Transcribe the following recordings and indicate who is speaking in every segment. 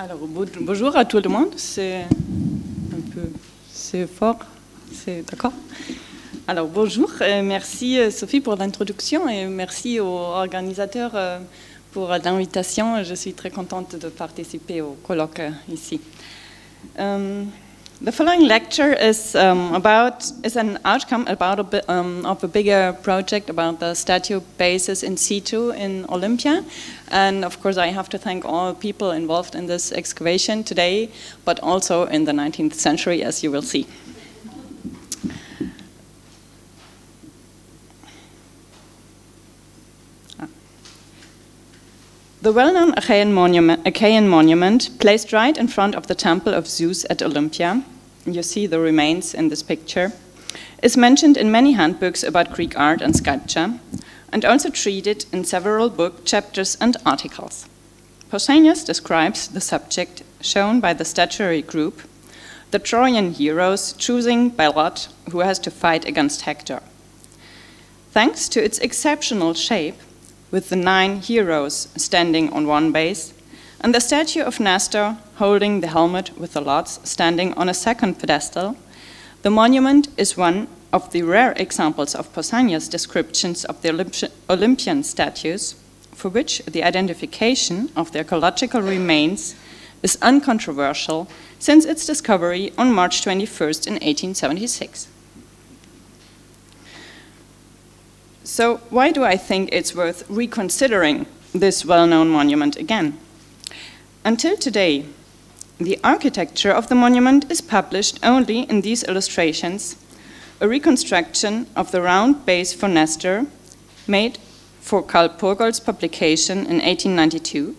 Speaker 1: Alors, bonjour à tout le monde. C'est un peu, c'est fort, c'est d'accord. Alors, bonjour. Merci Sophie pour l'introduction et merci aux organisateurs pour l'invitation. Je suis très contente de participer au colloque ici. The following lecture is an outcome of a bigger project about the statue bases in situ in Olympia, and of course I have to thank all people involved in this excavation today, but also in the 19th century, as you will see. The well-known Achaean monument, placed right in front of the temple of Zeus at Olympia, you see the remains in this picture, is mentioned in many handbooks about Greek art and sculpture, and also treated in several book chapters and articles. Pausanias describes the subject shown by the statuary group, the Trojan heroes choosing by lot who has to fight against Hector. Thanks to its exceptional shape, with the 9 heroes standing on one base, and the statue of Nestor holding the helmet with the lots standing on a second pedestal, the monument is one of the rare examples of Pausanias' descriptions of the Olympian statues, for which the identification of the archaeological remains is uncontroversial since its discovery on March 21st in 1876. So why do I think it's worth reconsidering this well-known monument again? Until today, the architecture of the monument is published only in these illustrations, a reconstruction of the round base for Nestor made for Karl Purgold's publication in 1892,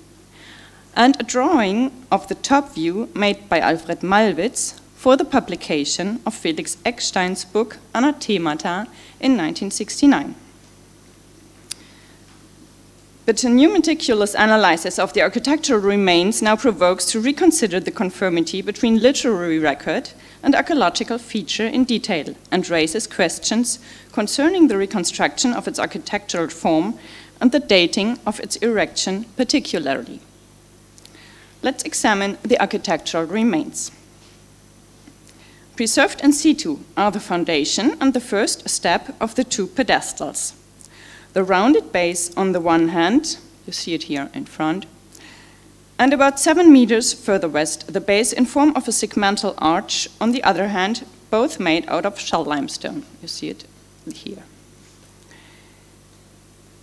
Speaker 1: and a drawing of the top view made by Alfred Malwitz for the publication of Felix Eckstein's book Anathemata in 1969. But a new meticulous analysis of the architectural remains now provokes to reconsider the conformity between literary record and archaeological feature in detail, and raises questions concerning the reconstruction of its architectural form and the dating of its erection particularly. Let's examine the architectural remains. Preserved in situ are the foundation and the first step of the 2 pedestals. The rounded base on the one hand, you see it here in front, and about 7 meters further west, the base in form of a segmental arch on the other hand, both made out of shell limestone. You see it here.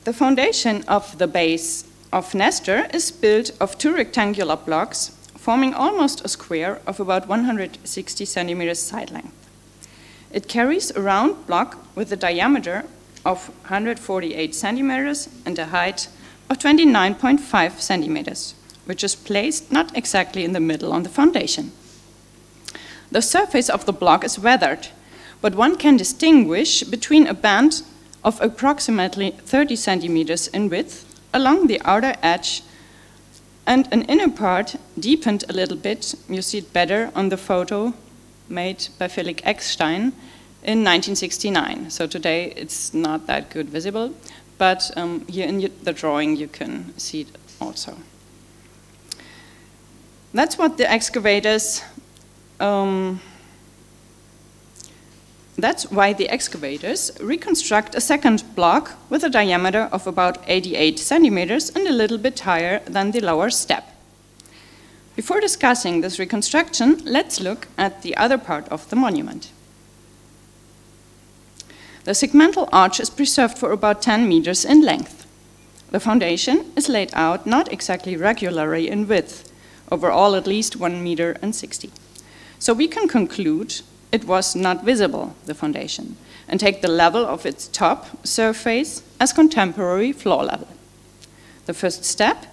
Speaker 1: The foundation of the base of Nestor is built of 2 rectangular blocks, forming almost a square of about 160 centimeters side length. It carries a round block with a diameter of 148 centimeters and a height of 29.5 centimeters, which is placed not exactly in the middle on the foundation. The surface of the block is weathered, but one can distinguish between a band of approximately 30 centimeters in width along the outer edge and an inner part deepened a little bit. You see it better on the photo made by Felix Eckstein in 1969. So today it's not that good visible, but here in the drawing you can see it also. That's what the excavators, that's why the excavators reconstruct a second block with a diameter of about 88 centimeters and a little bit higher than the lower step. Before discussing this reconstruction, let's look at the other part of the monument. The segmental arch is preserved for about 10 meters in length. The foundation is laid out not exactly regularly in width, overall at least 1 meter and 60. So we can conclude it was not visible, the foundation, and take the level of its top surface as contemporary floor level. The first step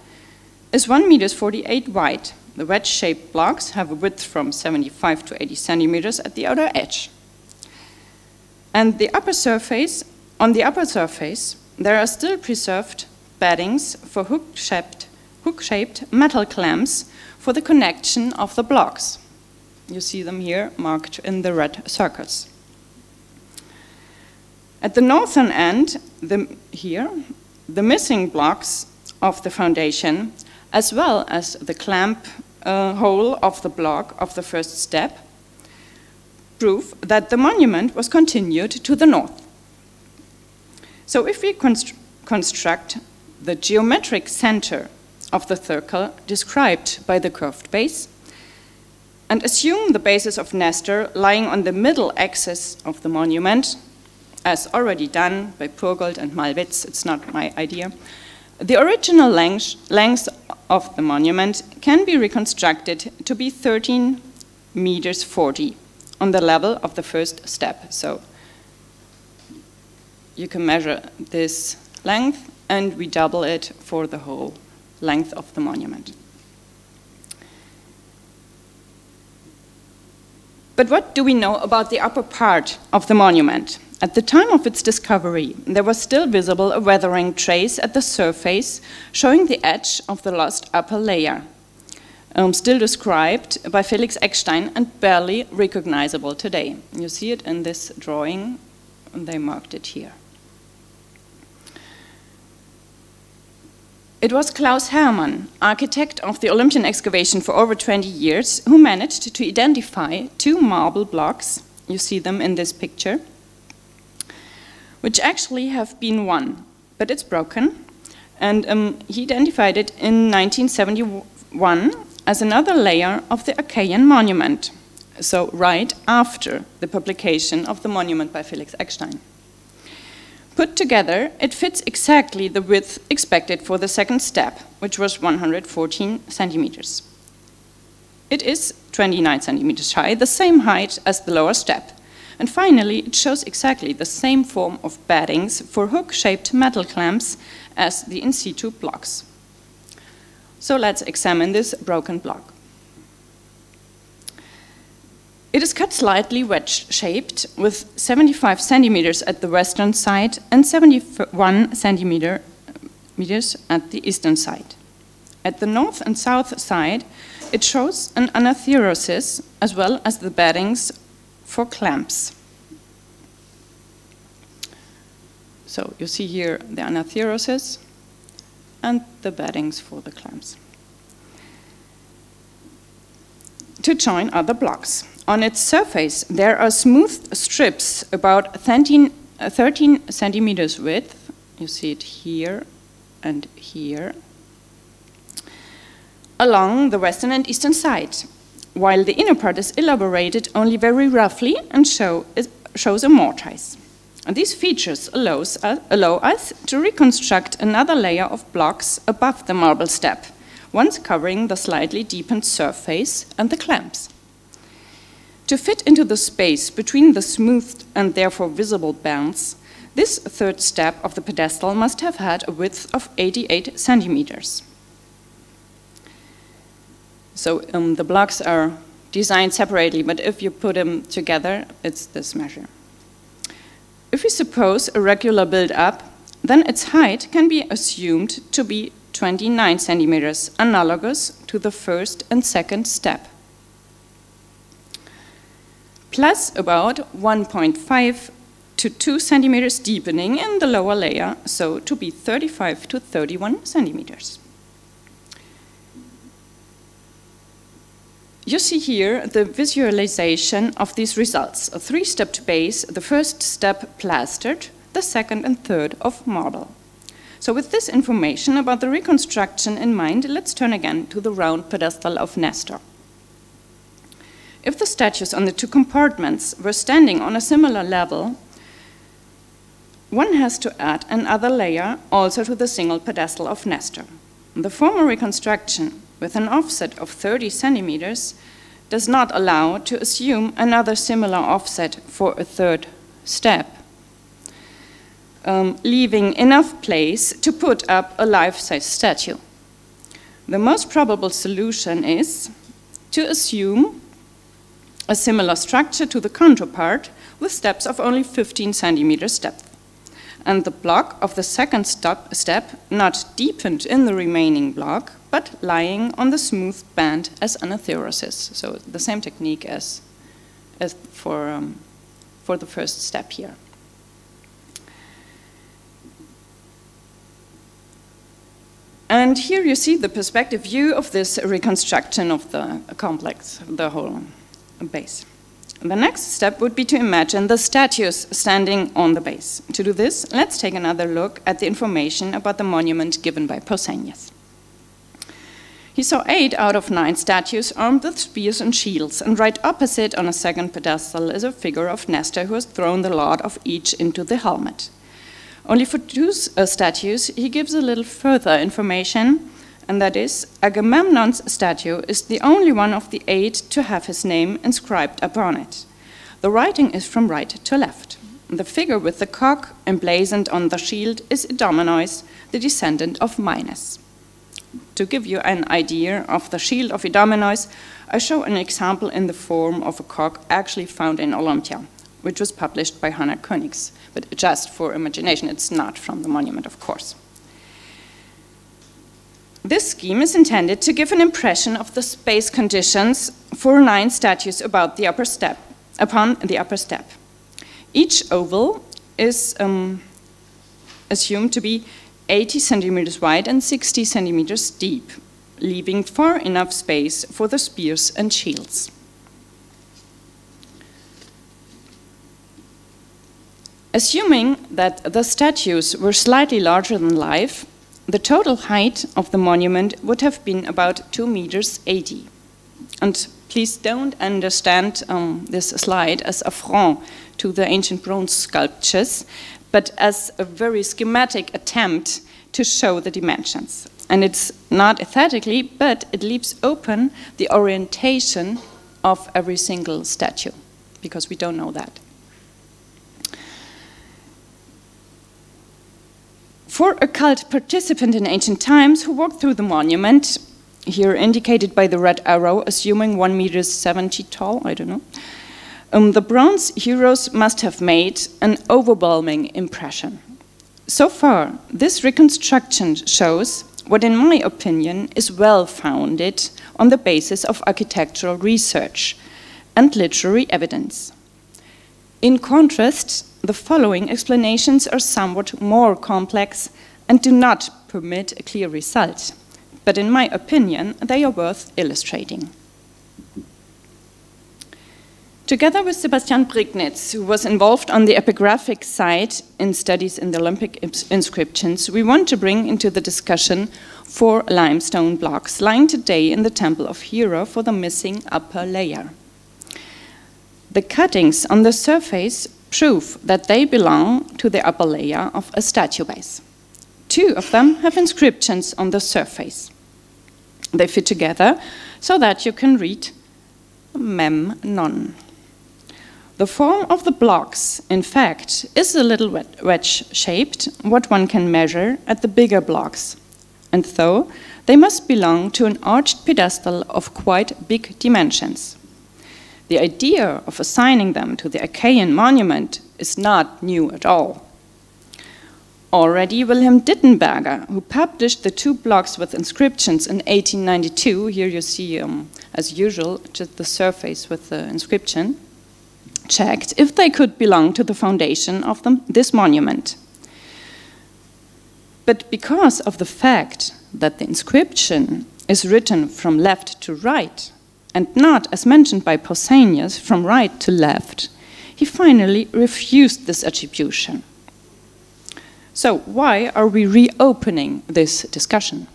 Speaker 1: is 1 meter 48 wide. The wedge-shaped blocks have a width from 75 to 80 centimeters at the outer edge. And the upper surface, on the upper surface, there are still preserved beddings for hook-shaped metal clamps for the connection of the blocks. You see them here marked in the red circles. At the northern end, the missing blocks of the foundation, as well as the clamp hole of the block of the first step prove that the monument was continued to the north. So if we construct the geometric center of the circle described by the curved base, and assume the basis of Nestor lying on the middle axis of the monument, as already done by Purgold and Malwitz, it's not my idea, the original length of the monument can be reconstructed to be 13 meters 40 on the level of the first step. So you can measure this length and we double it for the whole length of the monument. But what do we know about the upper part of the monument? At the time of its discovery, there was still visible a weathering trace at the surface showing the edge of the lost upper layer, still described by Felix Eckstein and barely recognizable today. You see it in this drawing, and they marked it here. It was Klaus Hermann, architect of the Olympian excavation for over 20 years, who managed to identify two marble blocks, you see them in this picture, which actually have been one, but it's broken. And he identified it in 1971 as another layer of the Achaian monument, so right after the publication of the monument by Felix Eckstein. Put together, it fits exactly the width expected for the second step, which was 114 centimeters. It is 29 centimeters high, the same height as the lower step. And finally, it shows exactly the same form of battings for hook-shaped metal clamps as the in situ blocks. So let's examine this broken block. It is cut slightly wedge-shaped with 75 centimeters at the western side and 71 centimeters at the eastern side. At the north and south side, it shows an anatherosis as well as the battings for clamps. So you see here the anatherosis and the battings for the clamps to join other blocks. On its surface, there are smooth strips about 13 centimeters width. You see it here and here, along the western and eastern side, while the inner part is elaborated only very roughly and shows a mortise. And these features allow us to reconstruct another layer of blocks above the marble step, once covering the slightly deepened surface and the clamps. To fit into the space between the smoothed and therefore visible bands, this third step of the pedestal must have had a width of 88 centimeters. So the blocks are designed separately, but if you put them together, it's this measure. If we suppose a regular build-up, then its height can be assumed to be 29 centimeters, analogous to the first and second step, plus about 1.5 to 2 centimeters deepening in the lower layer, so to be 35 to 31 centimeters. You see here the visualization of these results. A three-stepped base, the first step plastered, the second and third of marble. So with this information about the reconstruction in mind, let's turn again to the round pedestal of Nestor. If the statues on the two compartments were standing on a similar level, one has to add another layer also to the single pedestal of Nestor. The former reconstruction, with an offset of 30 centimeters, does not allow to assume another similar offset for a third step, leaving enough place to put up a life-size statue. The most probable solution is to assume a similar structure to the counterpart with steps of only 15 centimeters depth, and the block of the second step not deepened in the remaining block, but lying on the smooth band as anatherosis. So the same technique as for the first step here. And here you see the perspective view of this reconstruction of the complex, the whole base. The next step would be to imagine the statues standing on the base. To do this, let's take another look at the information about the monument given by Pausanias. He saw 8 out of 9 statues armed with spears and shields, and right opposite on a second pedestal is a figure of Nestor who has thrown the lot of each into the helmet. Only for 2 statues, he gives a little further information, and that is, Agamemnon's statue is the only one of the 8 to have his name inscribed upon it. The writing is from right to left. The figure with the cock emblazoned on the shield is Idomeneus, the descendant of Minos. To give you an idea of the shield of Idomeneus, I show an example in the form of a cock actually found in Olympia, which was published by Hannah Königs, but just for imagination, it's not from the monument, of course. This scheme is intended to give an impression of the space conditions for 9 statues about the upper step, upon the upper step. Each oval is assumed to be 80 centimeters wide and 60 centimeters deep, leaving far enough space for the spears and shields. Assuming that the statues were slightly larger than life, the total height of the monument would have been about 2 meters 80. And please don't understand this slide as affront to the ancient bronze sculptures, but as a very schematic attempt to show the dimensions. And it's not aesthetically, but it leaves open the orientation of every single statue, because we don't know that. For a cult participant in ancient times who walked through the monument, here indicated by the red arrow, assuming 1 meter 70 tall, I don't know, the bronze heroes must have made an overwhelming impression. So far, this reconstruction shows what, in my opinion, is well-founded on the basis of architectural research and literary evidence. In contrast, the following explanations are somewhat more complex and do not permit a clear result, but in my opinion, they are worth illustrating. Together with Sebastian Prignitz, who was involved on the epigraphic side in studies in the Olympic inscriptions, we want to bring into the discussion 4 limestone blocks lying today in the Temple of Hera for the missing upper layer. The cuttings on the surface prove that they belong to the upper layer of a statue base. 2 of them have inscriptions on the surface. They fit together so that you can read mem non. The form of the blocks, in fact, is a little wedge-shaped, what one can measure at the bigger blocks, and so they must belong to an arched pedestal of quite big dimensions. The idea of assigning them to the Achaean monument is not new at all. Already Wilhelm Dittenberger, who published the 2 blocks with inscriptions in 1892, here you see, as usual, just the surface with the inscription, checked if they could belong to the foundation of this monument. But because of the fact that the inscription is written from left to right, and not, as mentioned by Pausanias, from right to left, he finally refused this attribution. So why are we reopening this discussion?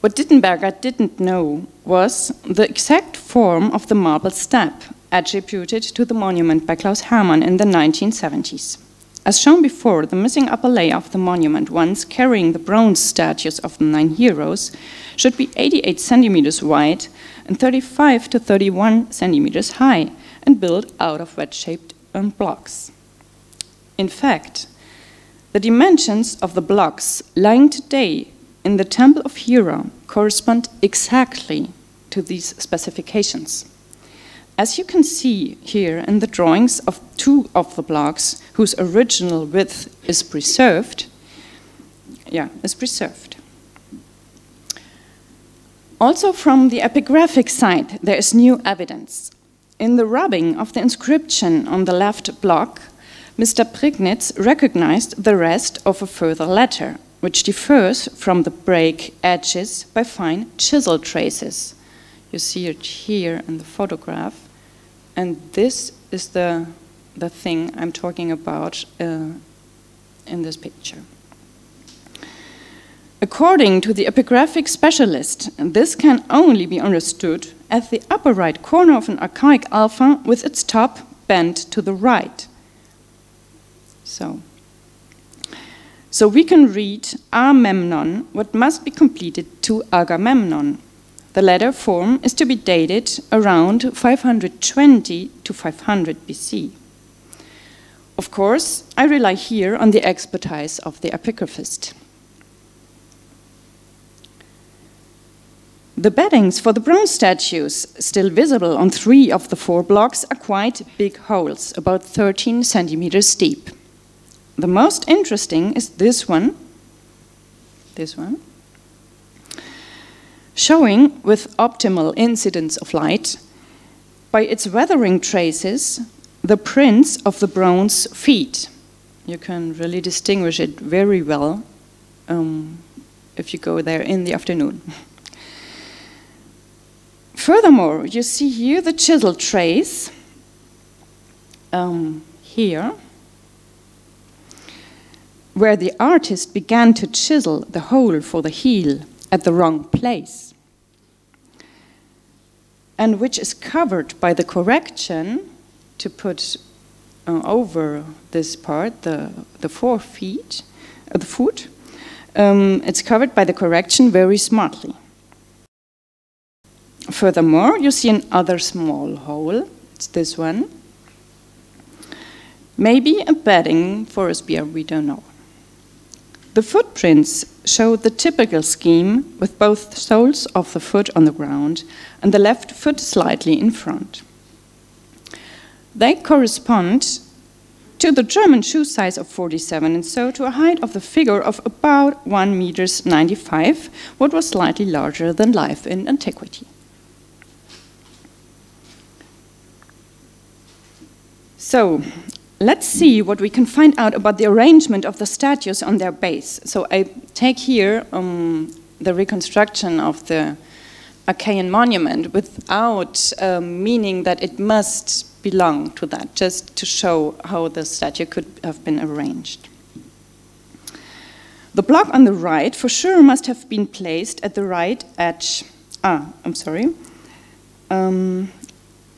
Speaker 1: What Dittenberger didn't know was the exact form of the marble step attributed to the monument by Klaus Hermann in the 1970s. As shown before, the missing upper layer of the monument, once carrying the bronze statues of the 9 heroes, should be 88 centimeters wide and 35 to 31 centimeters high and built out of wedge-shaped blocks. In fact, the dimensions of the blocks lying today in the Temple of Hera correspond exactly to these specifications. As you can see here in the drawings of 2 of the blocks whose original width is preserved, Also from the epigraphic side, there is new evidence. In the rubbing of the inscription on the left block, Mr. Prignitz recognized the rest of a further letter, which differs from the break edges by fine chisel traces. You see it here in the photograph, and this is the thing I'm talking about in this picture. According to the epigraphic specialist, this can only be understood as the upper right corner of an archaic alpha with its top bent to the right. So we can read Amemnon, what must be completed to Agamemnon. The latter form is to be dated around 520 to 500 BC. Of course, I rely here on the expertise of the epigraphist. The beddings for the bronze statues, still visible on 3 of the 4 blocks, are quite big holes, about 13 centimeters deep. The most interesting is this one, showing with optimal incidence of light, by its weathering traces, the prints of the bronze feet. You can really distinguish it very well if you go there in the afternoon. Furthermore, you see here the chisel trace, here, where the artist began to chisel the hole for the heel at the wrong place, and which is covered by the correction to put over this part, the foot. It's covered by the correction very smartly. Furthermore, you see another small hole, it's this one. Maybe a bedding for a spear, we don't know. The footprints show the typical scheme with both soles of the foot on the ground and the left foot slightly in front. They correspond to the German shoe size of 47 and so to a height of the figure of about 1,95 meters, what was slightly larger than life in antiquity. So, let's see what we can find out about the arrangement of the statues on their base. So I take here the reconstruction of the Achaean monument without meaning that it must belong to that, just to show how the statue could have been arranged. The block on the right for sure must have been placed at the right edge.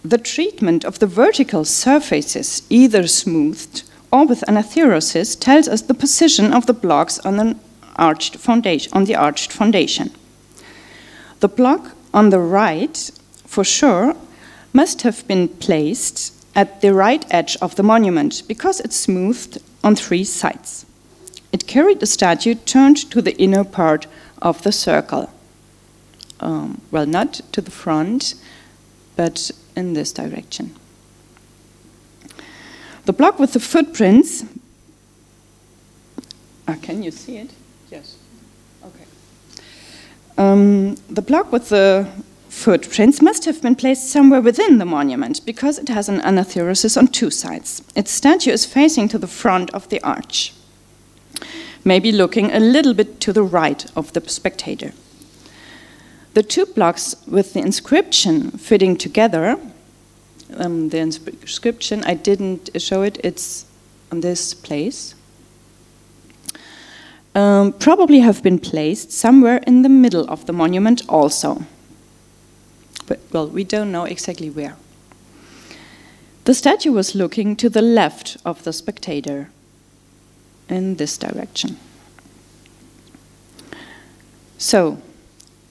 Speaker 1: The treatment of the vertical surfaces, either smoothed or with anatherosis, tells us the position of the blocks on the arched foundation. The block on the right, for sure, must have been placed at the right edge of the monument because it's smoothed on 3 sides. It carried the statue turned to the inner part of the circle. Well, not to the front, but in this direction. The block with the footprints, can you see it? Yes. Okay. The block with the footprints must have been placed somewhere within the monument because it has an anatherosis on 2 sides. Its statue is facing to the front of the arch, maybe looking a little bit to the right of the spectator. The 2 blocks with the inscription fitting together, the inscription, I didn't show it, it's on this place, probably have been placed somewhere in the middle of the monument also. But, well, we don't know exactly where. The statue was looking to the left of the spectator, in this direction. So,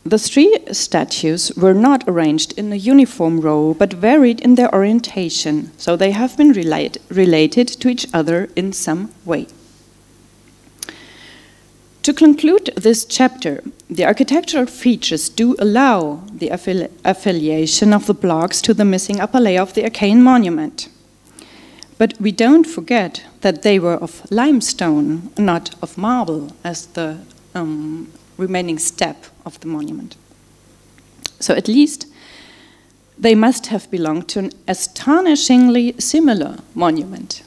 Speaker 1: the 3 statues were not arranged in a uniform row, but varied in their orientation, so they have been related to each other in some way. To conclude this chapter, the architectural features do allow the affiliation of the blocks to the missing upper layer of the Achaean monument. But we don't forget that they were of limestone, not of marble, as the remaining step of the monument. So at least they must have belonged to an astonishingly similar monument.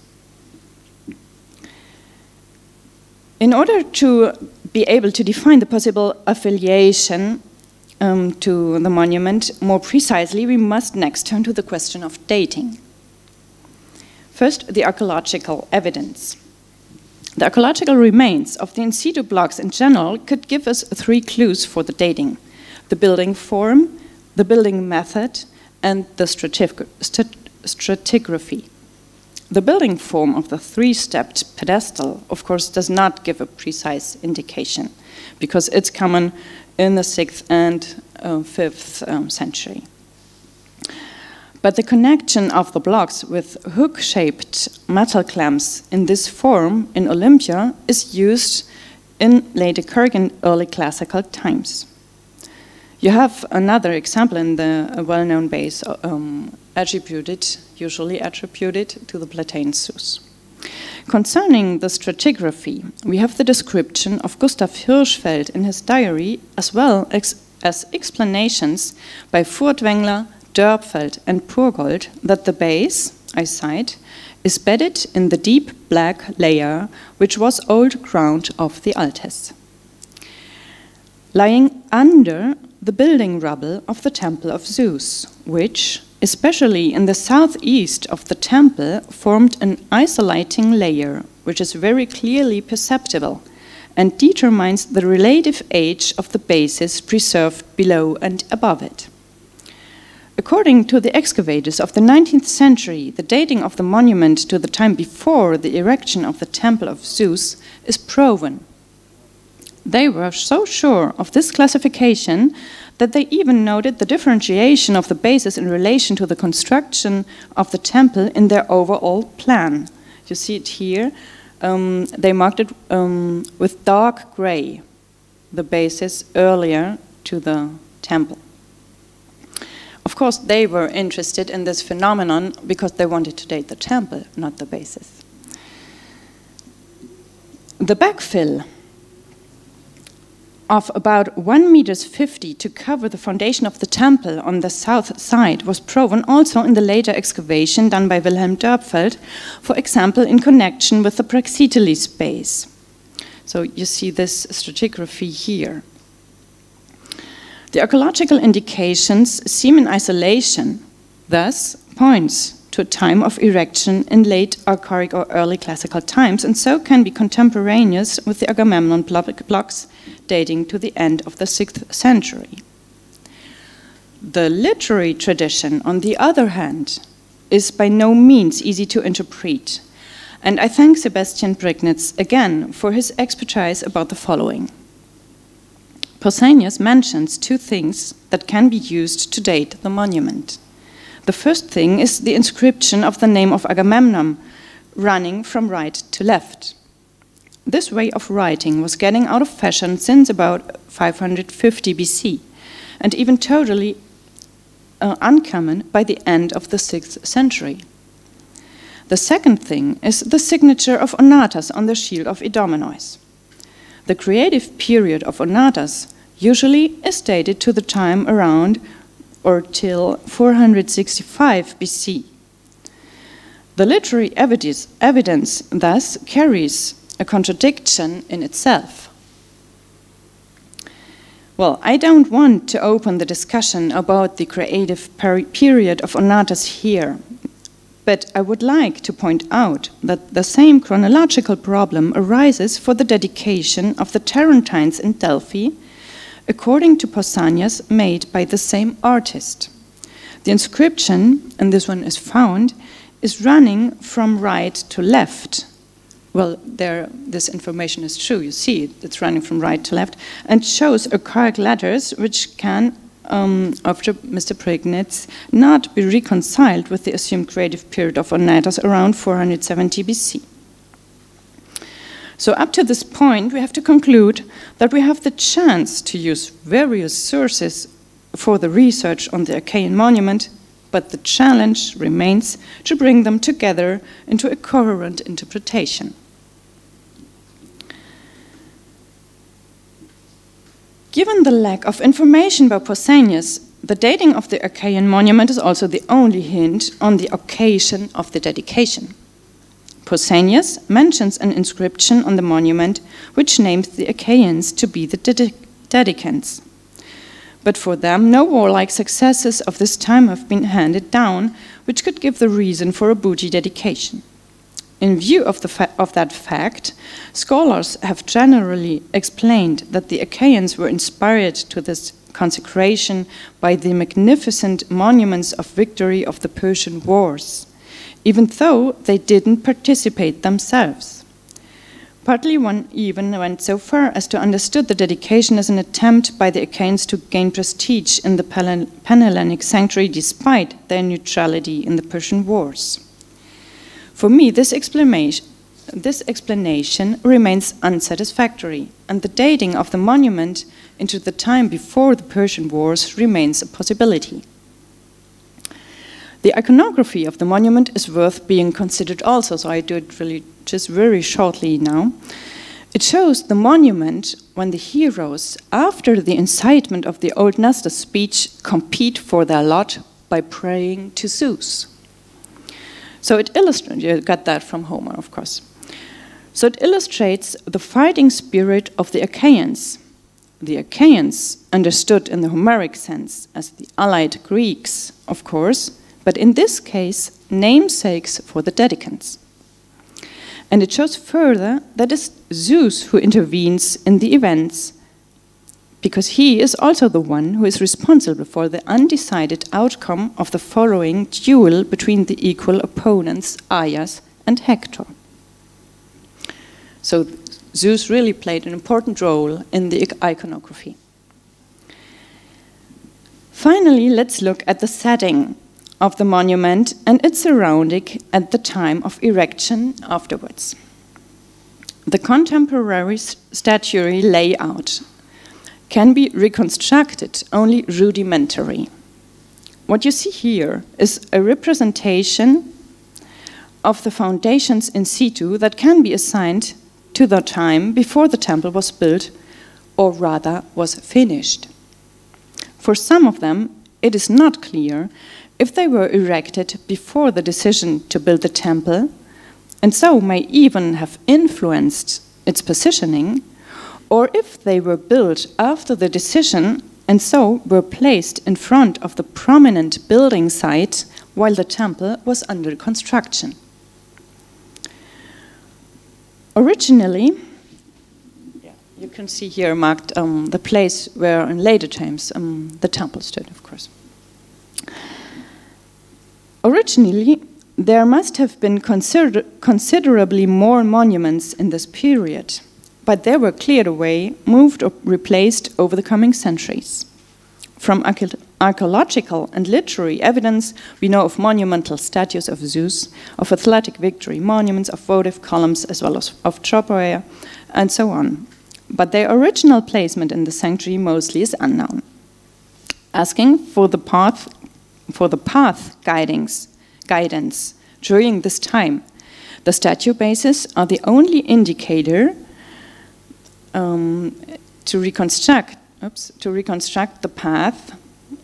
Speaker 1: In order to be able to define the possible affiliation to the monument more precisely, we must next turn to the question of dating. First, the archaeological evidence. The archaeological remains of the in situ blocks in general could give us 3 clues for the dating: the building form, the building method, and the stratigraphy. The building form of the 3-stepped pedestal, of course, does not give a precise indication, because it's common in the 6th and 5th century. But the connection of the blocks with hook-shaped metal clamps in this form in Olympia is used in late Achaian and early classical times. You have another example in the well-known base usually attributed to the Plataean Zeus. Concerning the stratigraphy, we have the description of Gustav Hirschfeld in his diary, as well as explanations by Furtwängler, Dörpfeld, and Purgold that the base, I cite, is bedded in the deep black layer which was old ground of the Altes, lying under the building rubble of the temple of Zeus, which, especially in the southeast of the temple, formed an isolating layer which is very clearly perceptible and determines the relative age of the bases preserved below and above it. According to the excavators of the 19th century, the dating of the monument to the time before the erection of the temple of Zeus is proven. They were so sure of this classification that they even noted the differentiation of the bases in relation to the construction of the temple in their overall plan. You see it here. They marked it with dark gray, the bases earlier to the temple. Of course, they were interested in this phenomenon because they wanted to date the temple, not the bases. The backfill of about 1.50 meters to cover the foundation of the temple on the south side was proven also in the later excavation done by Wilhelm Dörpfeld, for example, in connection with the Praxiteles base. So you see this stratigraphy here. The archaeological indications seem in isolation, thus points to a time of erection in late Archaic or early classical times, and so can be contemporaneous with the Agamemnon blocks dating to the end of the 6th century. The literary tradition, on the other hand, is by no means easy to interpret, and I thank Sebastian Prignitz again for his expertise about the following. Pausanias mentions 2 things that can be used to date the monument. The first thing is the inscription of the name of Agamemnon, running from right to left. This way of writing was getting out of fashion since about 550 BC, and even totally uncommon by the end of the 6th century. The second thing is the signature of Onatas on the shield of Idomeneus. The creative period of Onatas usually is dated to the time around or till 465 BC. The literary evidence thus carries a contradiction in itself. Well, I don't want to open the discussion about the creative period of Onatas here, but I would like to point out that the same chronological problem arises for the dedication of the Tarentines in Delphi, according to Pausanias, made by the same artist. The inscription, and this one is found, is running from right to left. Well, this information is true. You see, it's running from right to left, and shows archaic letters which can, after Mr. Prignitz, not be reconciled with the assumed creative period of Onatas around 470 BC. So up to this point, we have to conclude that we have the chance to use various sources for the research on the Achaean monument, but the challenge remains to bring them together into a coherent interpretation. Given the lack of information by Pausanias, the dating of the Achaean monument is also the only hint on the occasion of the dedication. Pausanias mentions an inscription on the monument which names the Achaeans to be the dedicants. But for them, no warlike successes of this time have been handed down, which could give the reason for a bougie dedication. In view of that fact, scholars have generally explained that the Achaeans were inspired to this consecration by the magnificent monuments of victory of the Persian wars, even though they didn't participate themselves. Partly one even went so far as to understand the dedication as an attempt by the Achaeans to gain prestige in the Pan-Hellenic sanctuary despite their neutrality in the Persian wars. For me, this explanation remains unsatisfactory, and the dating of the monument into the time before the Persian wars remains a possibility. The iconography of the monument is worth being considered also, so I do it really just very shortly now. It shows the monument when the heroes, after the incitement of the old Nestor's speech, compete for their lot by praying to Zeus. So it illustrates, you got that from Homer, of course. So it illustrates the fighting spirit of the Achaeans. The Achaeans, understood in the Homeric sense as the allied Greeks, of course, but in this case, namesakes for the dedicants. And it shows further that it's Zeus who intervenes in the events, because he is also the one who is responsible for the undecided outcome of the following duel between the equal opponents, Aias and Hector. So Zeus really played an important role in the iconography. Finally, let's look at the setting of the monument and its surrounding at the time of erection afterwards. The contemporary statuary layout can be reconstructed only rudimentary. What you see here is a representation of the foundations in situ that can be assigned to the time before the temple was built, or rather was finished. For some of them, it is not clear if they were erected before the decision to build the temple, and so may even have influenced its positioning, or if they were built after the decision and so were placed in front of the prominent building site while the temple was under construction. Originally, you can see here marked the place where in later times the temple stood, of course. Originally, there must have been considerably more monuments in this period, but they were cleared away, moved or replaced over the coming centuries. From archaeological and literary evidence, we know of monumental statues of Zeus, of athletic victory monuments, of votive columns, as well as of tropoea, and so on. But their original placement in the sanctuary mostly is unknown. Asking for the path guidance during this time, the statue bases are the only indicator to reconstruct the path,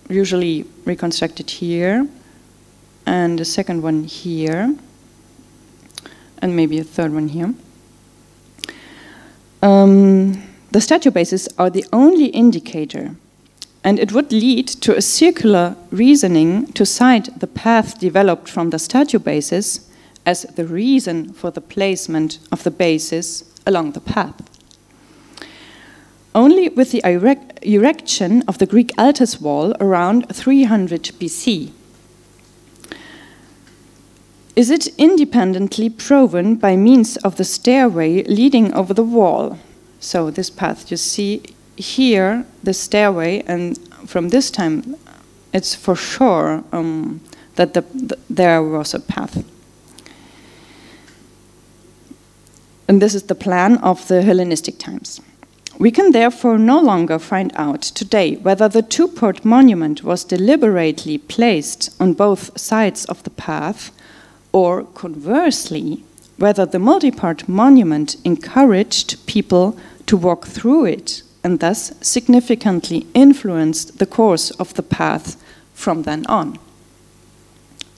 Speaker 1: usually reconstructed here, and the second one here, and maybe a third one here. The statue bases are the only indicator, and it would lead to a circular reasoning to cite the path developed from the statue bases as the reason for the placement of the bases along the path. Only with the erection of the Greek altar's wall around 300 BC is it independently proven by means of the stairway leading over the wall. So this path, you see here, the stairway, and from this time, it's for sure that there was a path. And this is the plan of the Hellenistic times. We can therefore no longer find out today whether the two-part monument was deliberately placed on both sides of the path, or conversely, whether the multi-part monument encouraged people to walk through it and thus significantly influenced the course of the path from then on.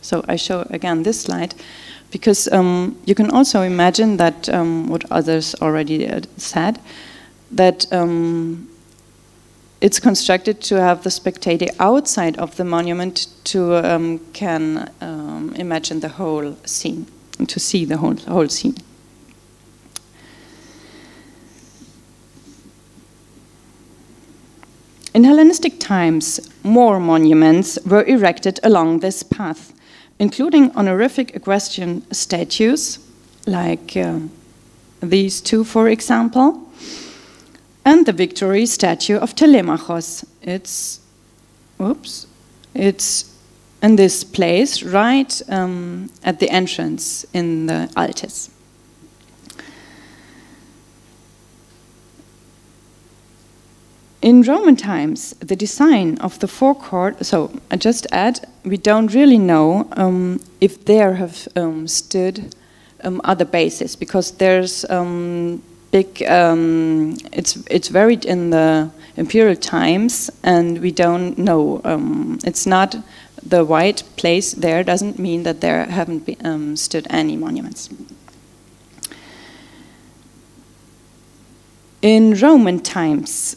Speaker 1: So I show again this slide because you can also imagine that, what others already said, that it's constructed to have the spectator outside of the monument to can imagine the whole scene, to see the whole scene. In Hellenistic times, more monuments were erected along this path, including honorific equestrian statues, like these two, for example, and the victory statue of Telemachos. It's in this place, right at the entrance in the Altis. In Roman times, the design of the forecourt, so I just add, we don't really know if there have stood other bases, because there's big, it's varied in the imperial times, and we don't know. It's not the white place there doesn't mean that there haven't been, stood any monuments. In Roman times,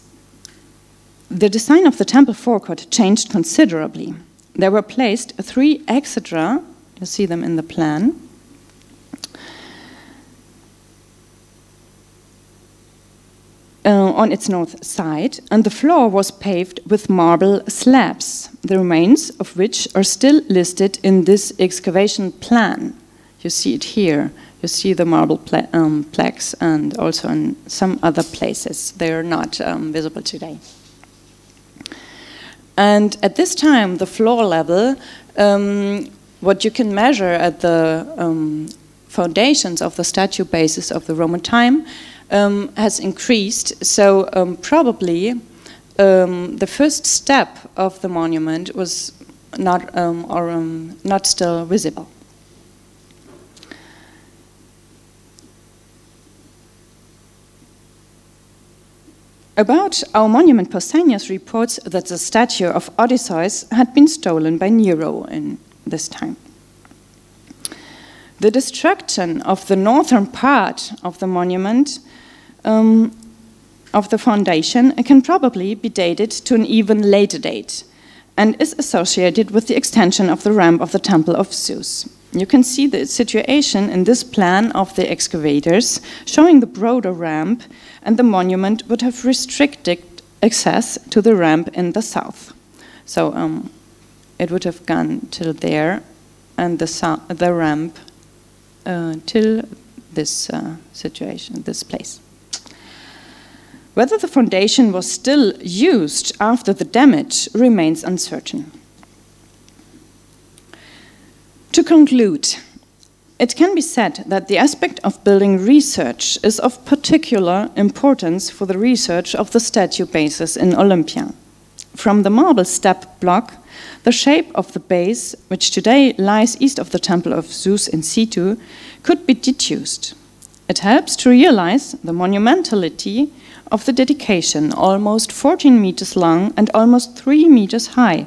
Speaker 1: the design of the temple forecourt changed considerably. There were placed 3 exedra, you see them in the plan, on its north side, and the floor was paved with marble slabs, the remains of which are still listed in this excavation plan. You see it here. You see the marble plaques, and also in some other places. They are not visible today. And at this time, the floor level, what you can measure at the foundations of the statue bases of the Roman time has increased. So probably the first step of the monument was not, not still visible. About our monument, Pausanias reports that the statue of Odysseus had been stolen by Nero in this time. The destruction of the northern part of the monument, of the foundation, can probably be dated to an even later date and is associated with the extension of the ramp of the Temple of Zeus. You can see the situation in this plan of the excavators, showing the broader ramp, and the monument would have restricted access to the ramp in the south. So it would have gone till there, and the ramp till this situation, this place. Whether the foundation was still used after the damage remains uncertain. To conclude, it can be said that the aspect of building research is of particular importance for the research of the statue bases in Olympia. From the marble step block, the shape of the base, which today lies east of the Temple of Zeus in situ, could be deduced. It helps to realize the monumentality of the dedication, almost 14 meters long and almost 3 meters high,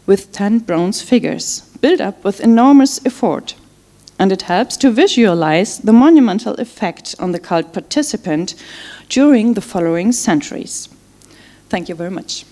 Speaker 1: with 10 bronze figures, built up with enormous effort. And it helps to visualize the monumental effect on the cult participant during the following centuries. Thank you very much.